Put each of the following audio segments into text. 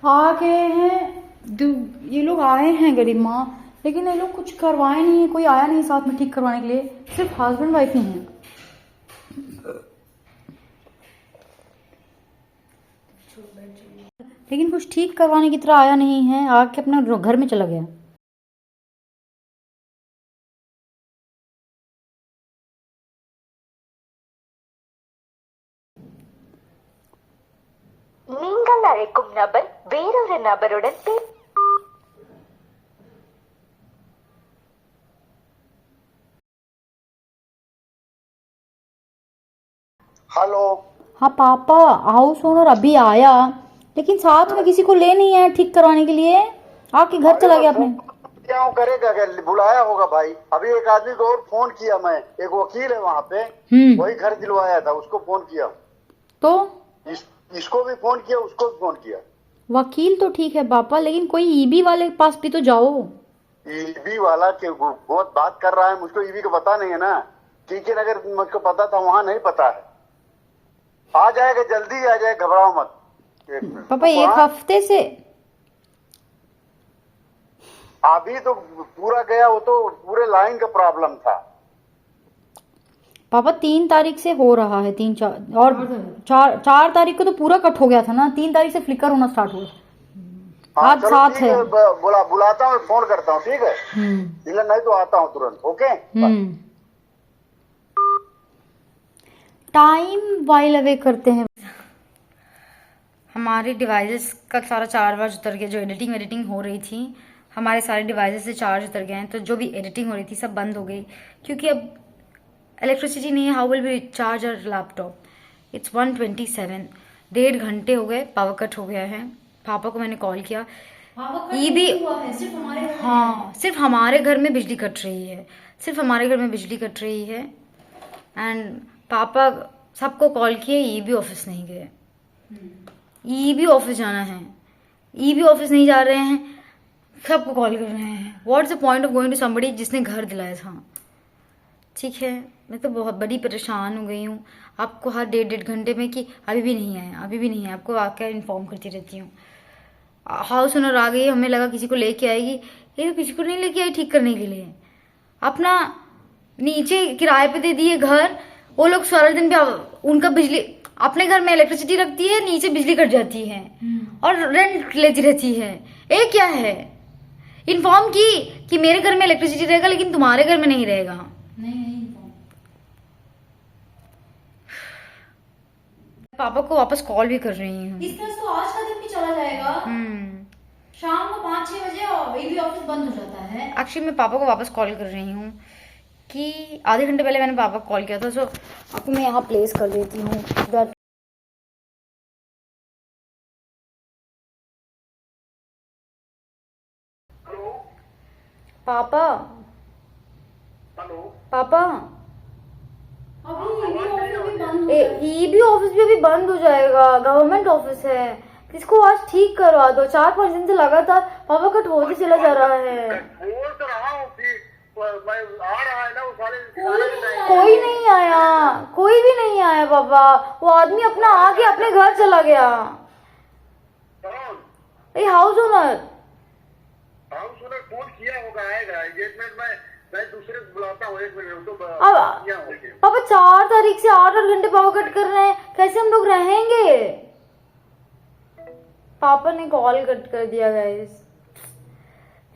आ गए हैं ये लोग, आए हैं गरीब माँ, लेकिन ये लोग कुछ करवाए नहीं है, कोई आया नहीं साथ में ठीक करवाने के लिए, सिर्फ हस्बैंड वाइफ ही हैं। लेकिन कुछ ठीक करवाने की तरह आया नहीं है, आके अपना घर में चला गया। நீங்கள் அழைக்கும் நபர் வேறொரு நபருடன் हेलो। हाँ पापा, हाउस ओनर अभी आया, लेकिन साथ में किसी को ले नहीं आया ठीक करवाने के लिए, आके घर चला गया अपने। क्या करेगा, क्या बुलाया होगा भाई। अभी एक आदमी को और फोन किया मैं, एक वकील है वहाँ पे, वही घर दिलवाया था, उसको फोन किया तो इसको भी फोन किया, उसको भी फोन किया। वकील तो ठीक है पापा, लेकिन कोई ईबी वाले के पास भी तो जाओ। ईबी वाला के बहुत बात कर रहा है, मुझको ईबी का पता नहीं है ना, लेकिन अगर मुझको पता था, वहाँ नहीं पता है। आ जाएगा, जल्दी आ जाए, घबराओ मत। पापा एक हफ्ते से अभी तो पूरा गया, वो तो पूरे लाइन का प्रॉब्लम था पापा। 3 तारीख से हो रहा है, 3-4 और 4 तारीख को तो पूरा कट हो गया था ना, 3 तारीख से फ्लिकर होना स्टार्ट हुआ। आज 7 है। बुलाता हूँ, फोन करता हूँ, ठीक है। नहीं तो आता हूँ तुरंत। ओके। टाइम वाइल अवे करते हैं। हमारे डिवाइसेस का सारा चार्ज उतर गया, जो एडिटिंग हो रही थी, हमारे सारे डिवाइसेस से चार्ज उतर गए हैं, तो जो भी एडिटिंग हो रही थी सब बंद हो गई, क्योंकि अब इलेक्ट्रिसिटी नहीं है। How will be charge our laptop? It's 1:27, 1.5 घंटे हो गए, पावर कट हो गया है। पापा को मैंने कॉल किया, ये भी हाँ, सिर्फ हमारे घर में बिजली कट रही है, सिर्फ हमारे घर में बिजली कट रही है। एंड पापा सबको कॉल किए, ये भी ऑफिस नहीं गए। ये भी ऑफिस जाना है, ये भी ऑफिस नहीं जा रहे हैं, सबको कॉल कर रहे हैं। What's the point of going to somebody जिसने घर दिलाया था। ठीक है, मैं तो बहुत बड़ी परेशान हो गई हूँ। आपको हर 1.5 घंटे में कि अभी भी नहीं आया, अभी भी नहीं आया, आपको आकर इन्फॉर्म करती रहती हूँ। हाउस ओनर आ गई, हमें लगा किसी को लेके आएगी, ये तो किसी को नहीं लेके आई ठीक करने के लिए। अपना नीचे किराए पे दे दिए घर, वो लोग सारा दिन पे उनका बिजली, अपने घर में इलेक्ट्रिसिटी रखती है, नीचे बिजली कट जाती है और रेंट लेती रहती है। ये क्या है? इन्फॉर्म की कि मेरे घर में इलेक्ट्रिसिटी रहेगा, लेकिन तुम्हारे घर में नहीं रहेगा। नहीं पापा को वापस कॉल भी कर रही हूँ। इस तरह तो आज का दिन भी चला जाएगा। शाम को 5-6 बजे और ऑफिस बंद हो जाता है। एक्चुअली मैं पापा को वापस कॉल कर रही हूँ कि आधे घंटे पहले मैंने पापा को कॉल किया था, सो आपको मैं यहाँ प्लेस कर देती हूँ। पापा, हेलो पापा, अभी भी ऑफिस भी अभी बंद हो जाएगा, गवर्नमेंट ऑफिस है, इसको आज ठीक करवा दो। 4-5 दिन से लगातार पावर कट होते चला जा रहा है। बोल तो रहा हूँ कि मैं आ रहा है ना, उस वाले कोई नहीं आया, कोई भी नहीं आया पापा। वो आदमी अपना आके अपने घर चला गया। ये हाउस ओनर फोन किया होगा, आएगा एंगेजमेंट में। मैं दूसरे को बुलाता हूँ, 1 मिनट। तो पापा 4 तारीख से 8-8 घंटे पावर कट कर रहे हैं, कैसे हम लोग रहेंगे? पापा ने कॉल कट कर दिया गाइस।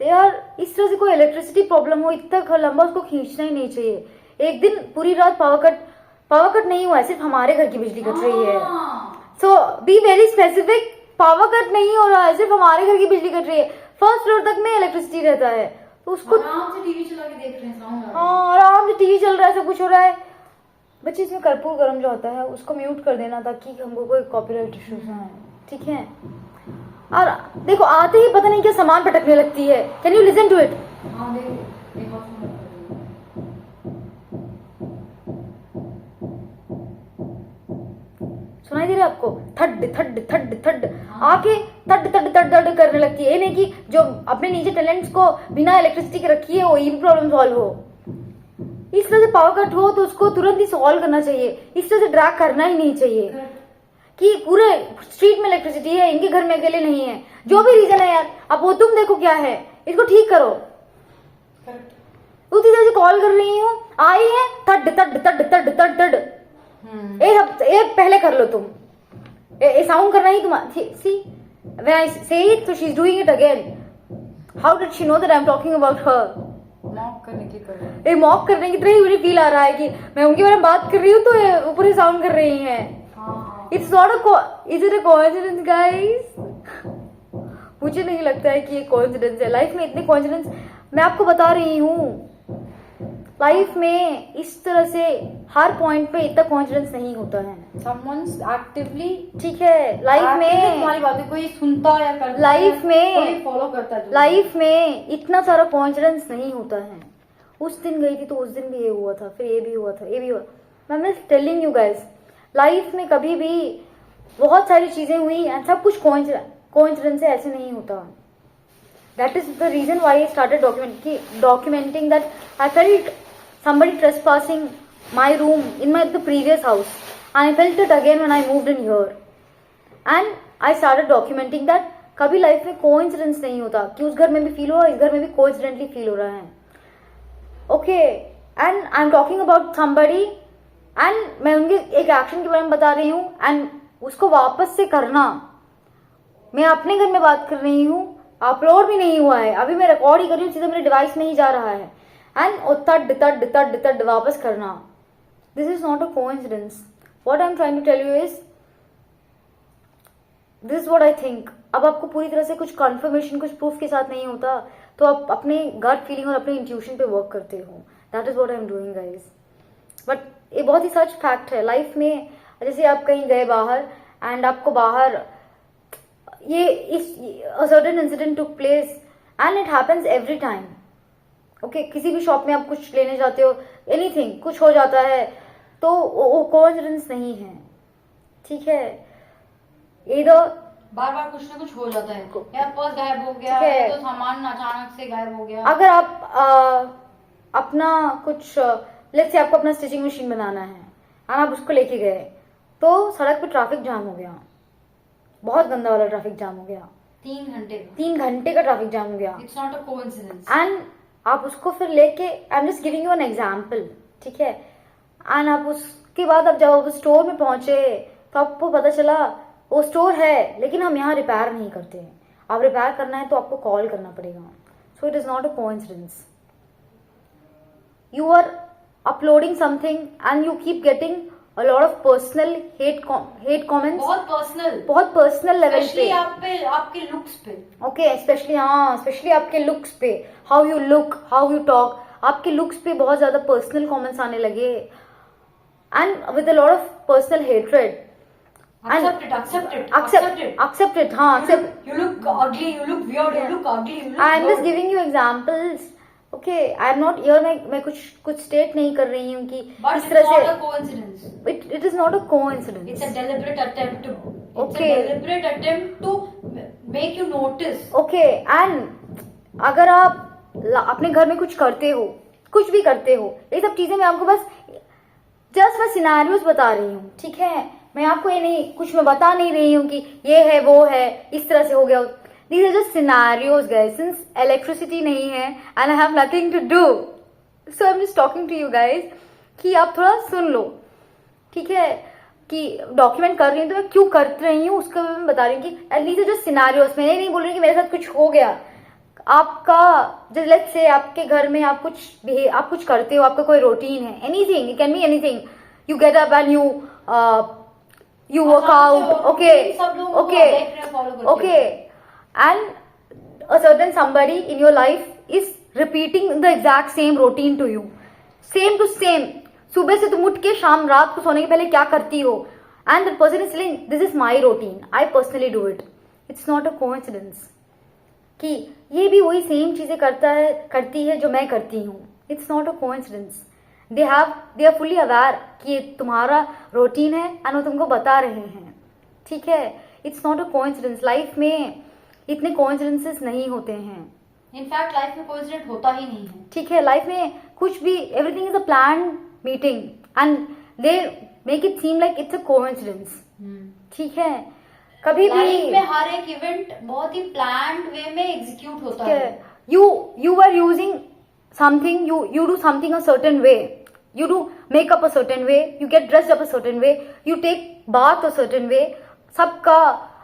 यार इस तरह से कोई इलेक्ट्रिसिटी प्रॉब्लम हो, इतना लंबा उसको खींचना ही नहीं चाहिए। एक दिन पूरी रात पावर कट नहीं हुआ है, सिर्फ हमारे घर की बिजली कट रही है। So be very specific, power cut नहीं हो रहा है, सिर्फ हमारे घर की बिजली कट रही है। फर्स्ट फ्लोर तक में इलेक्ट्रिसिटी रहता है, तो उसको आराम से टीवी चला के देख रहे हैं। हाँ, आराम से टीवी चल रहा है, सब कुछ हो रहा है। बच्चे इसमें कर्पूर गरम जो होता है उसको म्यूट कर देना, ताकि हमको कोई कॉपीराइट इश्यूज ना आए। ठीक है, और देखो आते ही पता नहीं क्या सामान पटकने लगती है. Can you listen to it? हाँ देखो एक और फोन कर रही है। सुनाई दे रहा है आपको? थड थड थड थड आके थड थड थड थड करने लगती है. ये नहीं कि जो अपने नीचे टैलेंट्स को बिना इलेक्ट्रिसिटी के रखी है वो ये भी प्रॉब्लम सॉल्व हो. इस तरह से पावर कट हो तो उसको तुरंत ही सॉल्व करना चाहिए. इस तरह से ड्रैग करना ही नहीं चाहिए कि पूरे स्ट्रीट में इलेक्ट्रिसिटी है, इनके घर में अकेले नहीं है. जो भी रीजन है यार, अब वो तुम देखो क्या है, इसको ठीक करो. उसी तरह से कॉल कर रही हूँ, आई है थड थड थड थड थड थड. एक पहले कर लो तुम. ये साउंड करना ही तुम्हारा. सी व्हेन आई से इट तो she is doing it again. How did she know that I am talking about her? Mock करने की कर रही है। ये मॉक करने की तरह ही मुझे फील आ रहा है कि मैं उनके बारे में बात कर रही हूँ तो ये ऊपर ही साउंड कर रही हैं. हाँ it's not a is it a coincidence guys? मुझे नहीं लगता है कि ये कोइंसिडेंस है. लाइफ में इतने कोइंसिडेंस, मैं आपको बता रही हूँ, लाइफ में इस तरह से हर पॉइंट पे इतना कोइंसिडेंस नहीं होता है. someone's actively ठीक है, लाइफ actively में तुम्हारी बातें कोई सुनता या करता लाइफ है, में कोई फॉलो करता है. लाइफ में इतना सारा कोइंसिडेंस नहीं होता है. उस दिन गई थी तो उस दिन भी ये हुआ था, फिर ये भी हुआ था, ये भी हुआ. मैं just telling you guys, life में कभी भी बहुत सारी चीजें हुई एंड सब कुछ कोइंसिडेंस से ऐसे नहीं होता. That is the reason why I started documenting that I felt somebody trespassing my room in the previous house, and I felt it again when I moved in here. And I started documenting that कभी life में coincidence नहीं होता कि उस घर में भी feel हो, इस घर में भी कोइंसिडेंटली फील हो रहा है. Okay, and I am talking about somebody, and मैं उनके एक एक्शन के बारे में बता रही हूँ एंड उसको वापस से करना. मैं अपने घर में बात कर रही हूँ, अपलोड भी नहीं हुआ है, अभी मैं रिकॉर्ड ही कर रही हूँ, सीधा मेरे डिवाइस में ही जा रहा है. एंड तड तड तड तड वापस करना. This is not a coincidence. What I am trying to tell you is this is what I think. अब आपको पूरी तरह से कुछ कंफर्मेशन, कुछ प्रूफ के साथ नहीं होता तो आप अपने गट फीलिंग और अपने इंट्यूशन पे वर्क करते हो. That is what I am doing guys. But ये बहुत ही सच फैक्ट है. लाइफ में जैसे आप कहीं गए बाहर एंड आपको बाहर ये a certain incident took place and it happens every time. Okay, किसी भी शॉप में आप कुछ लेने जाते हो, एनीथिंग कुछ हो जाता है तो वो कोइंसिडेंस नहीं है. ठीक है, इधर बार बार कुछ ना कुछ हो जाता है. या पर्स गायब हो गया ठीक है. है तो सामान अचानक से गायब हो गया. अगर आप अपना कुछ लेट्स से आपको अपना स्टिचिंग मशीन बनाना है और आप उसको लेके गए तो सड़क पे ट्रैफिक जाम हो गया, बहुत गंदा वाला ट्रैफिक जाम हो गया. 3 घंटे का ट्रैफिक जाम हो गया. It's not a coincidence. And आप उसको फिर लेके, I am just giving you an example, ठीक है. एंड आप उसके बाद अब जब आप स्टोर में पहुंचे तो आपको पता चला वो स्टोर है लेकिन हम यहाँ रिपेयर नहीं करते हैं. आप रिपेयर करना है तो आपको कॉल करना पड़ेगा. So it is not a coincidence. You are uploading something and you keep getting a lot of personal hate comments, बहुत पर्सनल लेवल पे, आपके लुक्स पे. ओके, स्पेशली आपके लुक्स पे, how you look, how you talk, आपके looks पे बहुत ज्यादा पर्सनल कमेंट्स आने लगे and with a lot of personal hatred. Accept it. हाँ, accept. You look ugly, you look weird, you look ugly, you look I am just weird. giving you examples. Okay, I am not here. मैं कुछ state नहीं कर रही हूँ कि But इस it's तरह not a से. coincidence. It is not a coincidence. It's a deliberate attempt to. It's Okay. a deliberate attempt to make you notice. Okay, and अगर आप अपने घर में कुछ करते हो, कुछ भी करते हो, ये सब चीजें मैं आपको बस जस्ट मैं सिनारियोज बता रही हूँ. ठीक है, मैं आपको ये नहीं कुछ मैं बता नहीं रही हूँ कि ये है वो है इस तरह से हो गया. These are just scenarios guys, since electricity नहीं है and I have nothing to do, so I'm just talking to you guys कि आप थोड़ा सुन लो. ठीक है, कि डॉक्यूमेंट कर रही हूँ तो मैं क्यों कर रही हूँ उसका मैं बता रही हूँ कि एटलीस्ट जस्ट सिनारियोस. मैं नहीं बोल रही कि मेरे साथ कुछ हो गया. आपका जस्ट लेट्स से आपके घर में आप कुछ करते हो, आपका कोई रूटीन है, anything, it can be anything. You get up and you work out, okay, and a certain somebody in your life is repeating the exact same routine to you, same to same. सुबह से तुम उठ के शाम रात को सोने के पहले क्या करती हो, and that person is saying this is my routine, I personally do it. It's not a coincidence कि ये भी वही सेम चीज़ें करती है जो मैं करती हूँ. It's not a coincidence. They are fully aware कि ये तुम्हारा रूटीन है एंड वो तुमको बता रहे हैं. ठीक है. It's not a coincidence. Life में इतने कोइंसिडेंसेस नहीं होते हैं. इनफैक्ट लाइफ में कोइंसिडेंट होता ही नहीं है. ठीक है. लाइफ में कुछ भी everything is a plan meeting and they make it seem like it's a coincidence. ठीक है. कभी लाइफ भी में हर एक इवेंट बहुत ही प्लान्ड वे में एग्जीक्यूट होता है. you are using something, you do something a certain way, you do makeup a certain way, you get dressed up a certain way, you take bath a certain way. सबका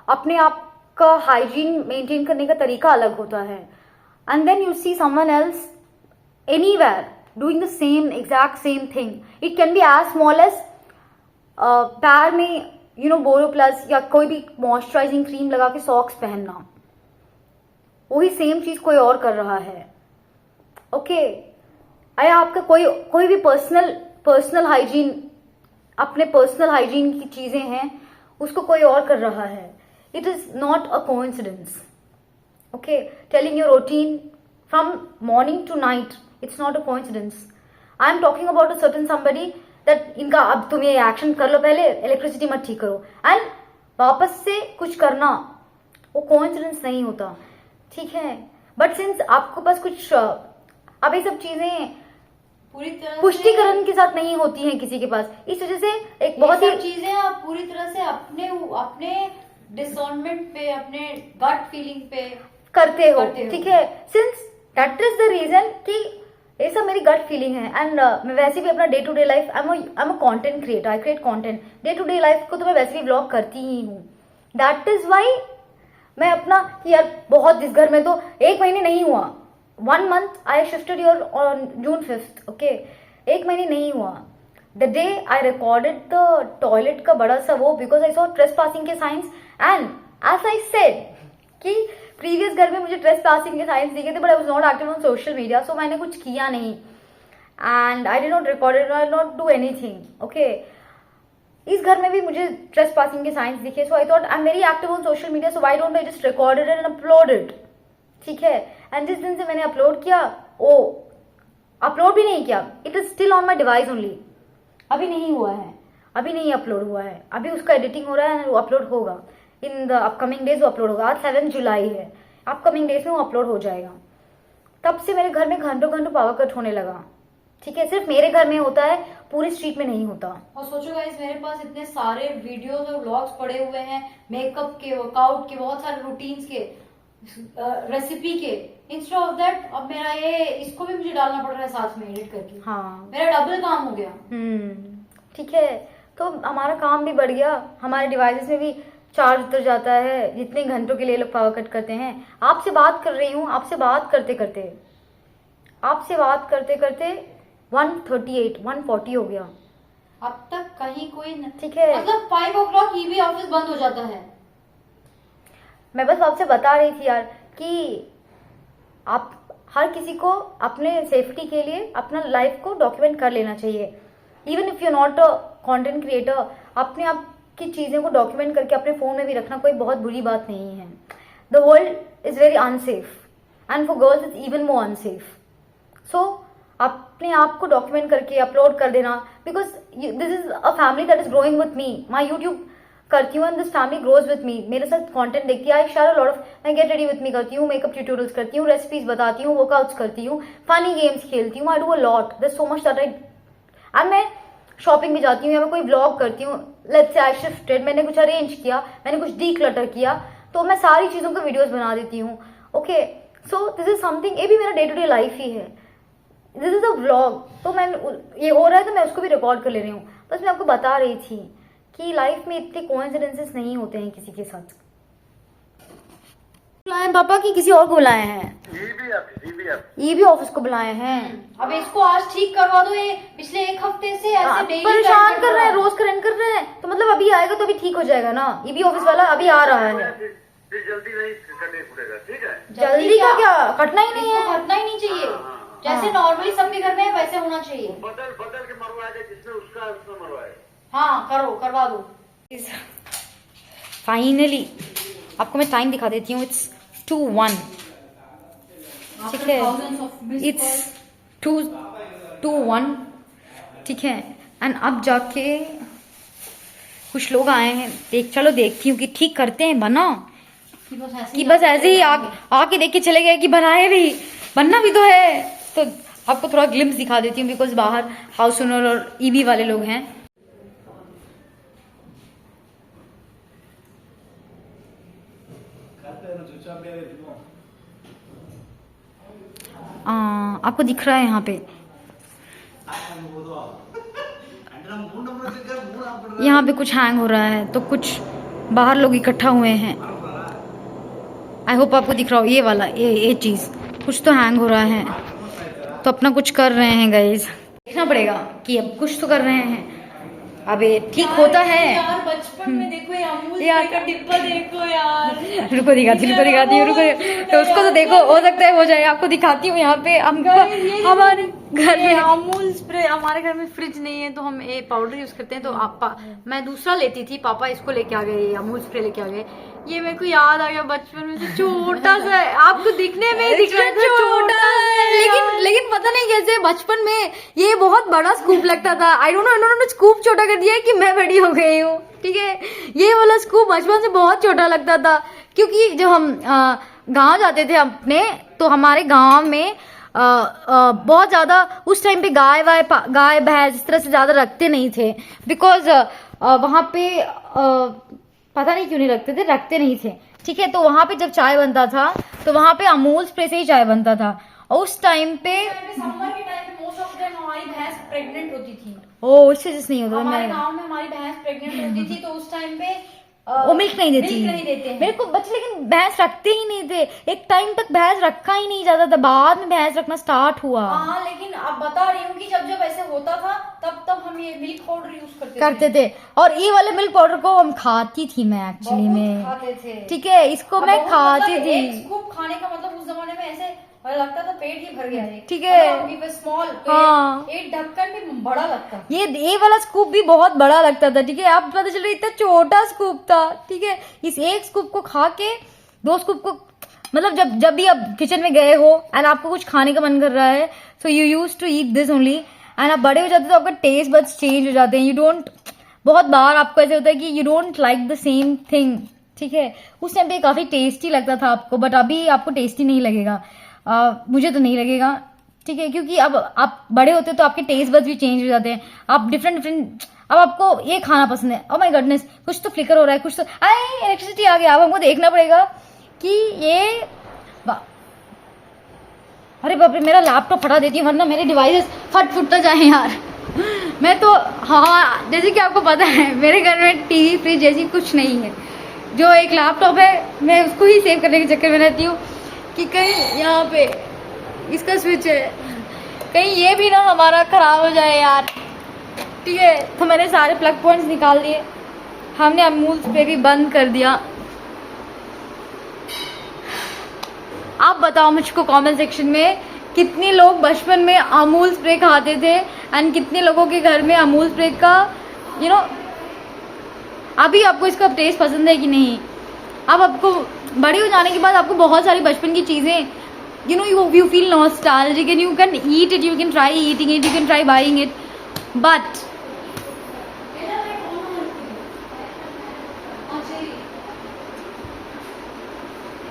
अपने आप का hygiene maintain करने का तरीका अलग होता है. And then you see someone else anywhere doing the same exact same thing. It can be as small as पैर में बोरो प्लस या कोई भी मॉइस्चराइजिंग क्रीम लगा के सॉक्स पहनना. वही सेम चीज कोई और कर रहा है. ओके. आया आपका कोई भी पर्सनल हाइजीन, अपने पर्सनल हाइजीन की चीजें हैं, उसको कोई और कर रहा है. It is not a coincidence. Okay. Telling your routine from morning to night, it's not a coincidence. I am talking about a certain somebody that इनका अब तुम ये एक्शन कर लो, पहले इलेक्ट्रिसिटी मत ठीक करो एंड वापस से कुछ करना, वो कोइंसिडेंस नहीं होता. ठीक है. बट सिंस आपको पास कुछ अब ये सब चीजें पूरी तरह पुष्टिकरण के साथ नहीं होती हैं किसी के पास, इस वजह से एक बहुत ही चीजें आप पूरी तरह से अपने डिसर्नमेंट पे, अपने गट फीलिंग पे करते हो. ठीक है. Since that is the reason कि ये सब मेरी गट फीलिंग है. एंड मैं वैसे भी अपना day to day life I am a content creator. I create content. Day to day life को तो मैं वैसे भी ब्लॉग करती ही हूँ. दैट इज वाई मैं अपना कि यार बहुत इस घर में तो 1 महीने नहीं हुआ. 1 month I shifted your on June 5th. Okay. 1 महीने नहीं हुआ. The day I recorded the toilet का बड़ा सा वो, because I saw trespassing के signs and as I said कि प्रीवियस घर में मुझे ट्रेस पासिंग के साइंस दिखे थे, but I was not active on social media, so मैंने कुछ किया नहीं and I did not record it, I did not do anything. Okay. इस घर में भी मुझे ट्रेस पासिंग के साइंस दिखे, so I thought I am very active on social media, so why don't I just record it and upload it. ठीक है. And जिस दिन से मैंने अपलोड किया, अपलोड भी नहीं किया, it is still on my device only. अभी नहीं हुआ है, अभी नहीं अपलोड हुआ है. अभी उसका एडिटिंग हो रहा है, वो अपलोड होगा इन द अपकमिंग डेज. वो अपलोड होगा. आज 7 जुलाई है. अपकमिंग डेज में वो अपलोड हो जाएगा. तब से मेरे घर में घंटों पावर कट होने लगा. ठीक है. सिर्फ मेरे घर में होता है, पूरी स्ट्रीट में नहीं होता. और सोचो गाइस, मेरे पास इतने सारे वीडियोस और व्लॉग्स पड़े हुए हैं, मेकअप के, वर्कआउट के, बहुत सारे रूटीन्स के, रेसिपी के. इंस्टेड ऑफ दैट अब मेरा इसको भी मुझे डालना पड़ रहा है साथ में एडिट करके. हाँ. मेरा डबल काम हो गया. ठीक है. तो हमारा काम भी बढ़ गया. हमारे डिवाइसेस में भी चार्ज उतर जाता है, जितने घंटों के लिए लोग पावर कट करते हैं. आपसे बात कर रही हूँ, आपसे बात करते करते 138 140 हो गया. अब तक कहीं कोई ठीक है. मतलब 5 o'clock ईवी ऑफिस बंद हो जाता है. मैं बस आपसे बता रही थी यार कि आप हर किसी को अपने सेफ्टी के लिए अपना लाइफ को डॉक्यूमेंट कर लेना चाहिए. Even if you not a content creator, अपने आप की चीज़ों को डॉक्यूमेंट करके अपने फ़ोन में भी रखना कोई बहुत बुरी बात नहीं है. The world is very unsafe and for girls it's even more unsafe. So अपने आप को डॉक्यूमेंट करके अपलोड कर देना, because this is a family that is growing with me. My YouTube करती हूँ and this family grows with me. मेरे साथ कंटेंट देखती है. I share a lot of, मैं गेट रेडी विथ मी करती हूँ, मेकअप ट्यूटोरियल्स करती हूँ, रेसिपीज बताती हूँ, वर्कआउट्स करती हूँ, फनी गेम्स खेलती हूँ. I do a lot. There so much that I and मैं शॉपिंग भी जाती हूँ या मैं कोई व्लॉग करती हूँ. लेट्स से आई शिफ्टेड, मैंने कुछ अरेंज किया, मैंने कुछ डीक्लटर किया, तो मैं सारी चीज़ों को वीडियोस बना देती हूँ. Okay. So this is something, ये भी मेरा डे टू डे लाइफ ही है. This is a vlog. तो मैं ये हो रहा है तो मैं उसको भी रिकॉर्ड कर ले रही हूँ. बस मैं आपको बता रही थी कि लाइफ में इतने कोइंसिडेंसेस नहीं होते हैं किसी के साथ. बुलाए पापा कि किसी और को बुलाए हैं? ये भी ऑफिस को बुलाए हैं. अब इसको आज ठीक करवा दो. ये पिछले 1 हफ्ते से ऐसे डेली परेशान कर रहे हैं, रोज करेंट कर रहे हैं. तो मतलब अभी आएगा तो अभी ठीक हो जाएगा ना. ये भी ऑफिस वाला अभी आ रहा है. जल्दी नहीं करने पड़ेगा. ठीक है. जल्दी का क्या, कटना ही नहीं है. करना ही नहीं चाहिए. जैसे नॉर्मली सबके घर में वैसे होना चाहिए. बदल के मरवाएगा, जिसमें उसमें मरवाएगा. हाँ, करवा दो. फाइनली आपको मैं टाइम दिखा देती हूँ, इट्स 2:01, ठीक है, इट्स 2:01, ठीक है। एंड अब जाके कुछ लोग आए हैं, चलो देखती हूँ कि ठीक करते हैं बना कि बस ऐसे ही आके देख के चले गए कि बनाए भी, बनना भी तो है। तो आपको थोड़ा ग्लिम्स दिखा देती हूँ बिकॉज बाहर हाउस ओनर और ईवी वाले लोग हैं। आपको दिख रहा है यहाँ पे कुछ हैंग हो रहा है, तो कुछ बाहर लोग इकट्ठा हुए हैं। आई होप आपको दिख रहा हो ये वाला, ये चीज़ कुछ तो हैंग हो रहा है, तो अपना कुछ कर रहे हैं गाइज। देखना पड़ेगा कि अब कुछ तो कर रहे हैं, अब ये ठीक होता है। यार बचपन में देखो ये अमूल स्प्रे का डिब्बा देखो यार। रुको दिखाती हूँ, रुको तो उसको तो देखो, हो सकता है हो जाए। आपको दिखाती हूँ यहाँ पे हमारे घर में अमूल स्प्रे, हमारे घर में फ्रिज नहीं है तो हम ये पाउडर यूज करते हैं। तो मैं दूसरा लेती थी, पापा इसको लेके आ गए, अमूल स्प्रे लेके आ गए। ये मेरे को याद आ गया बचपन में से, छोटा सा है, आपको दिखने में दिख रहा है छोटा है, लेकिन पता नहीं कैसे बचपन में ये बहुत बड़ा स्कूप लगता था। आई डोंट नो, इन्होंने स्कूप छोटा कर दिया है कि मैं बड़ी हो गई हूँ, ठीक है। ये वाला स्कूप बचपन से बहुत छोटा लगता था, क्योंकि जब हम गांव जाते थे अपने, तो हमारे गांव में बहुत ज्यादा उस टाइम पे गाय भैंस इस तरह से ज्यादा रखते नहीं थे, बिकॉज वहां पे पता नहीं क्यों नहीं रखते नहीं थे, ठीक है। तो वहां पे जब चाय बनता था तो वहां पे अमूल स्प्रे से ही चाय बनता था। और उस टाइम पे समर के टाइम पे मोस्ट ऑफ द टाइम हमारी भैंस प्रेग्नेंट होती थी। ओ इससे जिस नहीं होता हमारे गांव में हमारी भैंस प्रेग्नेंट होती थी, तो उस टाइम पे वो मिल्क नहीं देती, मिल्क नहीं देते हैं। मेरे को बच्चे, लेकिन भैंस रखते ही नहीं थे। एक टाइम तक भैंस रखा ही नहीं जाता था, बाद में भैंस रखना स्टार्ट हुआ। हाँ, लेकिन अब बता रही हूँ कि जब ऐसे होता था तब हम ये मिल्क पाउडर यूज करते थे। और ये वाले मिल्क पाउडर को हम खाती थी, मैं एक्चुअली में खाते थे, ठीक है, इसको मैं खाती थी। एक स्कूप खाने का मतलब उस जमाने में ऐसे लगता था पेट ही भर गया है, ठीक है। मतलब स्मॉल, हाँ, एक ढक्कन भी बड़ा लगता। ये वाला स्कूप भी बहुत बड़ा लगता था, ठीक है। आप पता चल रहा इतना छोटा स्कूप था, ठीक है। इस एक स्कूप को खा के 2 स्कूप को, मतलब जब भी आप किचन में गए हो एंड आपको कुछ खाने का मन कर रहा है, so you use to eat this only. And आप बड़े हो जाते तो आपका टेस्ट बड्स चेंज हो जाते हैं। यू डोंट, बहुत बार आपको ऐसे होता है कि you don't like the same thing, ठीक है। उस टाइम पे काफी टेस्टी लगता था आपको, बट अभी आपको टेस्टी नहीं लगेगा। मुझे तो नहीं लगेगा, ठीक है, क्योंकि अब आप बड़े होते हो तो आपके टेस्ट बड्स भी चेंज हो जाते हैं। आप डिफरेंट अब आपको ये खाना पसंद है, ओह माय गॉडनेस, कुछ तो फ्लिकर हो रहा है, कुछ तो इलेक्ट्रिसिटी आ गया। अब हमको देखना पड़ेगा कि ये अरे बाप रे, मेरा लैपटॉप फटा देती हूँ वरना मेरे डिवाइसेस फुटता जाए यार। मैं तो, हाँ, जैसे कि आपको पता है मेरे घर में टीवी फ्रिज जैसी कुछ नहीं है। जो एक लैपटॉप है मैं उसको ही सेव करने के चक्कर में रहती हूँ कि कहीं यहाँ पे इसका स्विच है, कहीं ये भी ना हमारा खराब हो जाए यार, ठीक है। तो मैंने सारे प्लग पॉइंट्स निकाल दिए, हमने अमूल स्प्रे भी बंद कर दिया। आप बताओ मुझको कमेंट सेक्शन में कितने लोग बचपन में अमूल स्प्रे खाते थे एंड कितने लोगों के घर में अमूल स्प्रे का अभी आपको इसका टेस्ट पसंद है कि नहीं। अब आपको बड़े हो जाने के बाद आपको बहुत सारी बचपन की चीज़ें you feel nostalgic and you can eat it, you can try eating it, you can try buying it, but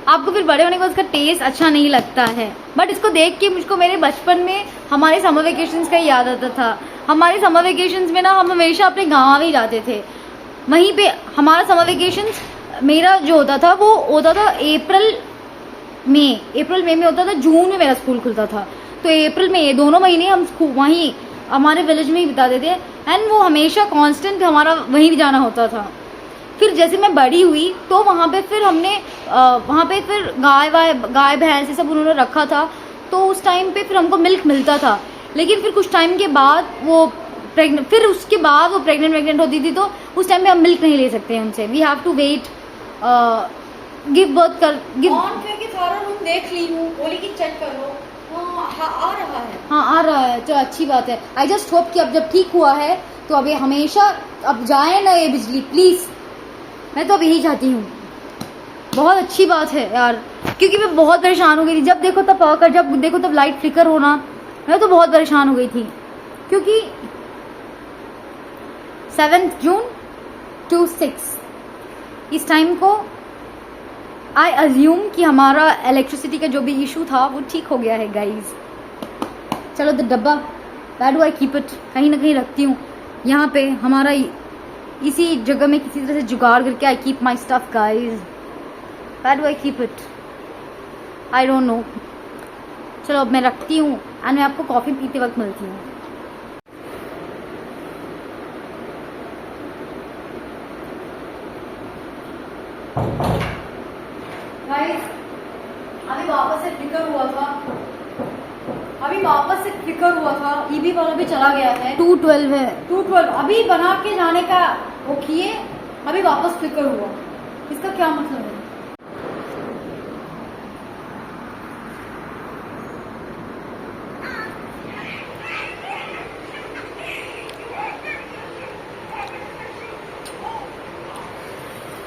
आपको फिर बड़े होने के बाद उसका टेस्ट अच्छा नहीं लगता है। बट इसको देख के मुझको मेरे बचपन में हमारे समर वेकेशंस का याद आता था। हमारे समर वेकेशंस में ना हम हमेशा अपने गाँव ही जाते थे। वहीं पे हमारा समर वेकेशंस मेरा जो होता था वो होता था अप्रैल मई में होता था। जून में मेरा स्कूल खुलता था, तो अप्रैल में दोनों महीने हम वहीं हमारे विलेज में ही बिताते थे एंड वो हमेशा कांस्टेंट हमारा वहीं भी जाना होता था। फिर जैसे मैं बड़ी हुई तो वहाँ पे फिर हमने वहाँ पे फिर गाय भैंस ये सब उन्होंने रखा था, तो उस टाइम पे फिर हमको मिल्क मिलता था। लेकिन फिर कुछ टाइम के बाद वो प्रेग्नेंट होती थी, तो उस टाइम पे हम मिल्क नहीं ले सकते हैं उनसे। We have to wait, give birth कर ऑन करके सारा रूम देख ली हूँ, बोली कि चेक कर लो। हाँ आ रहा है, तो अच्छी बात है। आई जस्ट होप कि अब जब ठीक हुआ है तो अब ये हमेशा अब जाए ना ये बिजली, प्लीज। मैं तो अब यही चाहती हूँ। बहुत अच्छी बात है यार, क्योंकि मैं बहुत परेशान हो गई थी। जब देखो तब पावर कट, जब देखो तब लाइट फ्लिकर होना, मैं तो बहुत परेशान हो गई थी। क्योंकि 7 जून to 6 इस टाइम को आई अज्यूम कि हमारा इलेक्ट्रिसिटी का जो भी इशू था वो ठीक हो गया है गाइज। चलो द डब्बा, that do I keep it, कहीं ना कहीं रखती हूँ यहाँ पे हमारा इसी जगह में किसी तरह से जुगाड़ करके। I keep my stuff guys, that do I keep it, I don't know. चलो अब मैं रखती हूँ एंड मैं आपको कॉफ़ी पीते वक्त मिलती हूँ। गाइस अभी वापस से फ्लिकर हुआ था, ईबी वाला भी चला गया है। 212 है, 212 अभी बना के जाने का वो किए, अभी वापस फ्लिकर हुआ। इसका क्या मतलब है?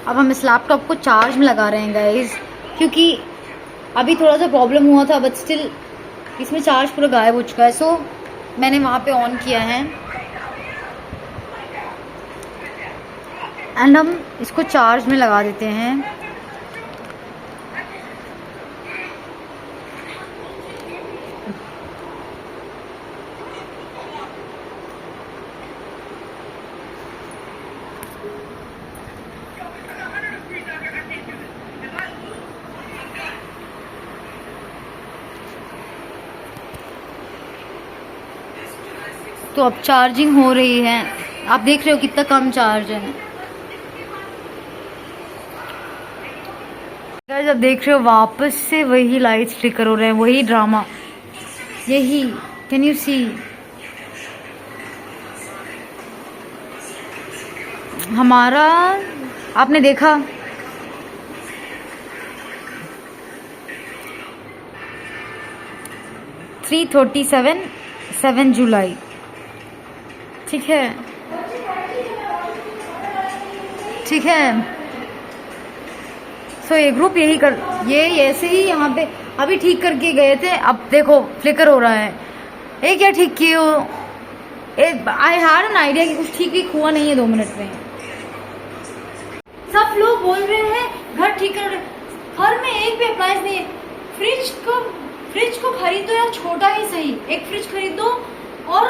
अब हम इस लैपटॉप को चार्ज में लगा रहे हैं गाइज, क्योंकि अभी थोड़ा सा प्रॉब्लम हुआ था, बट स्टिल इसमें चार्ज पूरा गायब हो चुका है। सो मैंने वहाँ पे ऑन किया है एंड हम इसको चार्ज में लगा देते हैं। तो अब चार्जिंग हो रही है, आप देख रहे हो कितना कम चार्ज है। गाइस अब देख रहे हो वापस से वही लाइट्स फ्लिकर हो रहे हैं, वही ड्रामा, यही। Can you see? हमारा आपने देखा 3:37 7 जुलाई, ठीक है, ठीक है। सो ये ग्रुप यही कर, ये ऐसे ही यहाँ पे अभी ठीक करके गए थे, अब देखो फ्लिकर हो रहा है। ये क्या ठीक किए हो? आई हैड एन आइडिया कि कुछ ठीक हुआ नहीं है 2 मिनट में। सब लोग बोल रहे हैं घर ठीक कर रहे, घर में एक भी अप्लायंस नहीं है। फ्रिज को खरीदो या छोटा ही सही, एक फ्रिज खरीदो। और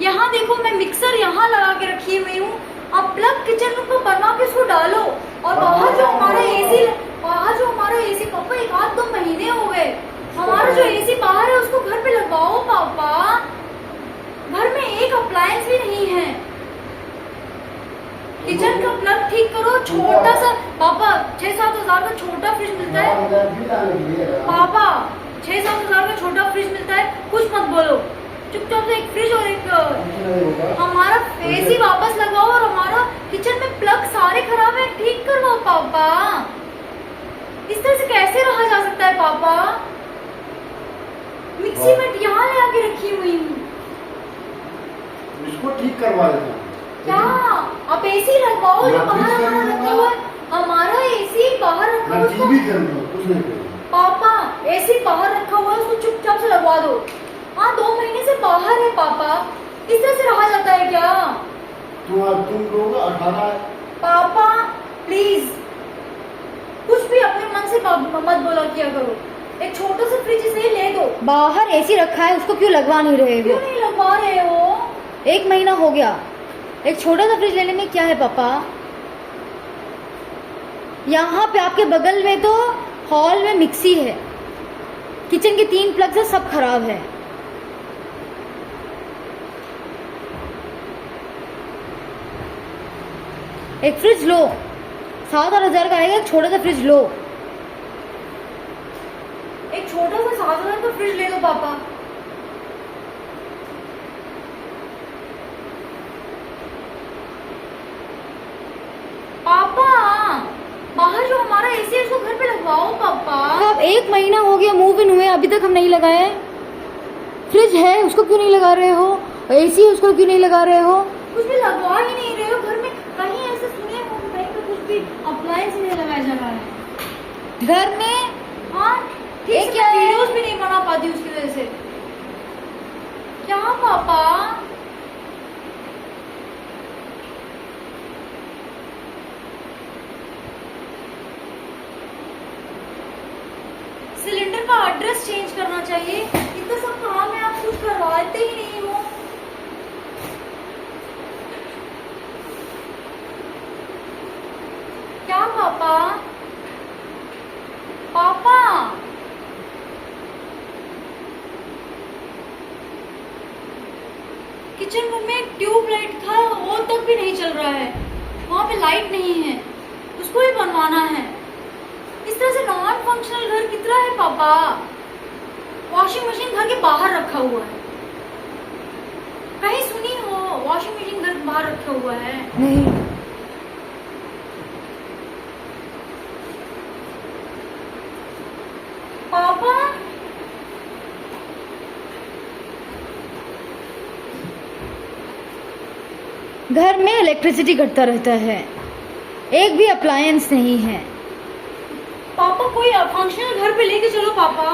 यहाँ देखो मैं मिक्सर यहाँ लगा के रखी हुई हूँ, अब प्लग किचन रूम को बनवा के उसको डालो। और बाहर जो हमारा एसी पापा 1-2 महीने हो गए, हमारा जो एसी बाहर है उसको घर पे लगवाओ पापा। घर में एक अप्लायंस भी नहीं है। किचन का प्लग ठीक करो, छोटा सा पापा 6-7 हजार का छोटा फ्रिज मिलता है पापा, 6-7 हजार का छोटा फ्रिज मिलता है। कुछ मत बोलो, चुपचाप से एक फ्रिज और एक हमारा एसी वापस लगाओ। और हमारा किचन में प्लग सारे खराब है, ठीक करवाओ पापा। इस तरह से कैसे रहा जा सकता है पापा? मिक्सी में यहाँ ले आके रखी हुई हूँ, इसको ठीक करवा देना। क्या आप एसी लगवाओ जो बाहर हमारा रखा हुआ है? हमारा एसी बाहर रखा हुआ है पापा, एसी बाहर रखा हुआ है, उसको चुपचाप से लगवा दो। हाँ 2 महीने से बाहर है पापा, इस तरह से रहा जाता है क्या? तुम लोग 18 पापा प्लीज कुछ भी अपने मन से मत बोला किया करो। एक छोटा सा फ्रिज से ले दो। बाहर एसी रखा है, उसको क्यों लगवा नहीं रहे हो? क्यों नहीं लगवा रहे हो? 1 महीना हो गया, एक छोटा सा फ्रिज लेने में क्या है पापा? यहाँ पे आपके बगल में तो हॉल में मिक्सी है, किचन के 3 प्लग है, सब खराब है। एक फ्रिज लो, 7-8 हजार का आएगा, एक छोटा सा फ्रिज लो। एक छोटा सा 7 हजार का फ्रिज ले दो पापा। पापा बाहर जो हमारा एसी है उसको घर पे लगवाओ पापा। अब 1 महीना हो गया मूव इन हुए, अभी तक हम नहीं लगाए। फ्रिज है उसको क्यों नहीं लगा रहे हो? एसी है उसको क्यों नहीं लगा रहे हो? कुछ भी लगवा ही नहीं रहे हो घर में। कहीं ऐसे सुने हो कहीं पे कुछ भी अप्लायंस नहीं लगाया जा रहा है? घर में हाँ ठीक ये से क्या है? वीडियोस भी नहीं बना पाती उसकी वजह से। क्या पापा? सिलेंडर का एड्रेस चेंज करना चाहिए। इतना सब काम है, आप कुछ करवाते ही नहीं हो। क्या पापा? पापा किचन रूम में एक ट्यूबलाइट था, वो तक भी नहीं चल रहा है। वहां पे लाइट नहीं है, उसको भी बनवाना है। इस तरह से नॉन फंक्शनल घर कितना है पापा? वॉशिंग मशीन घर के बाहर रखा हुआ है। कहीं सुनी हो वॉशिंग मशीन घर के बाहर रखा हुआ है? नहीं, पापा घर में इलेक्ट्रिसिटी घटता रहता है, एक भी अप्लायंस नहीं है। पापा कोई फंक्शनल घर पे लेके चलो पापा।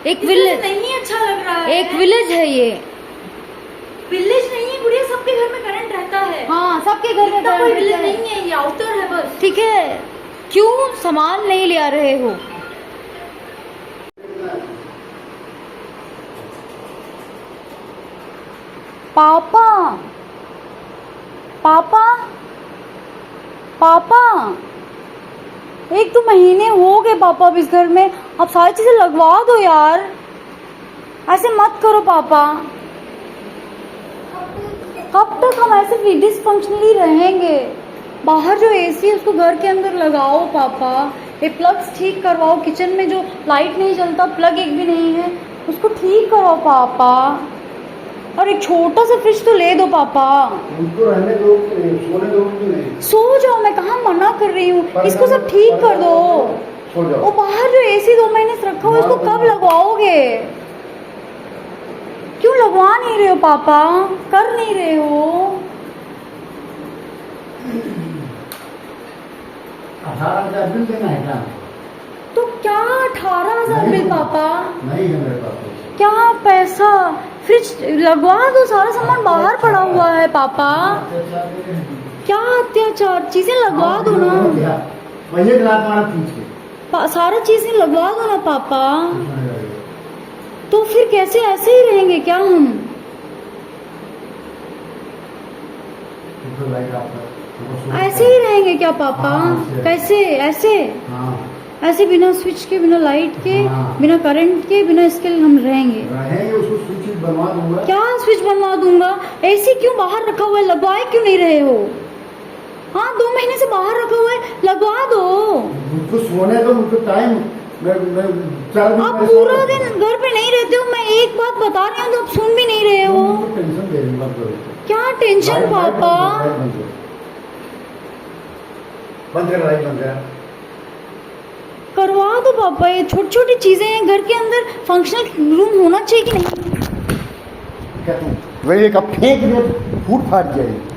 एक इसमें विलेज, नहीं अच्छा लग रहा है। एक विलेज है ये। विलेज नहीं है गुड़िया, सबके घर में करंट रहता है। हाँ, सबके घर में इतना कोई करंट विलेज रहता है। नहीं है, ये आउटर है बस। ठीक है, क्यों सामान नहीं ले आ रहे हो? पापा, पापा, पापा, 1-2 महीने हो गए पापा अब इस घर में। अब सारी चीजें लगवा दो यार, ऐसे मत करो पापा। कब तक हम ऐसे डिसफंक्शनली रहेंगे? बाहर जो एसी है उसको घर के अंदर लगाओ पापा। ये प्लग्स ठीक करवाओ, किचन में जो लाइट नहीं जलता, प्लग एक भी नहीं है, उसको ठीक करो पापा। और एक छोटा सा फ्रिज तो ले दो पापा। उनको रहने दो, सोने दो कि नहीं? सो जाओ, मैं कहाँ मना कर रही हूँ, इसको सब ठीक कर दो। सो जाओ। वो बाहर जो एसी 2 महीने से रखा हुआ है, उसको कब लगवाओगे? क्यों लगवा नहीं रहे हो पापा? कर नहीं रहे हो? 18,000 बिल देना है क्या? तो क्या 18,000 बिल पापा? नहीं है मेरे पास पैसे। क्या पैसा? फ्रिज लगवा दो, सारा सामान बाहर पड़ा हुआ है पापा। क्या अत्याचार, चीजें लगवा दो ना। वही एक लाख मारा पूछ के सारा चीजें लगवा दो ना पापा। तो फिर कैसे, ऐसे ही रहेंगे क्या हम? ऐसे ही रहेंगे क्या पापा? कैसे ऐसे? ऐसे बिना स्विच के, बिना लाइट के, बिना करंट के, बिना इसके हम रहेंगे? उसको स्विच बनवा दूंगा। क्या स्विच बनवा दूंगा? एसी क्यों बाहर रखा हुआ है, लगवाए क्यों नहीं रहे हो? हाँ, 2 महीने से बाहर रखा हुआ है, लगवा दो। मुझको सोने दो, मुझको टाइम। आप पूरा दिन घर पे नहीं रहते हो, मैं एक बात बता रही हूँ तो आप सुन भी नहीं रहे हो। टेंशन दे रही बात। क्या टेंशन पापा? बंद कर, लाइट बंद कर। करवा दो पापा, ये छोटी छोटी चीजें हैं घर के अंदर, फंक्शनल रूम होना चाहिए कि नहीं? क्या तुम वही एक फेंक दे, फूट फाट जाएगी।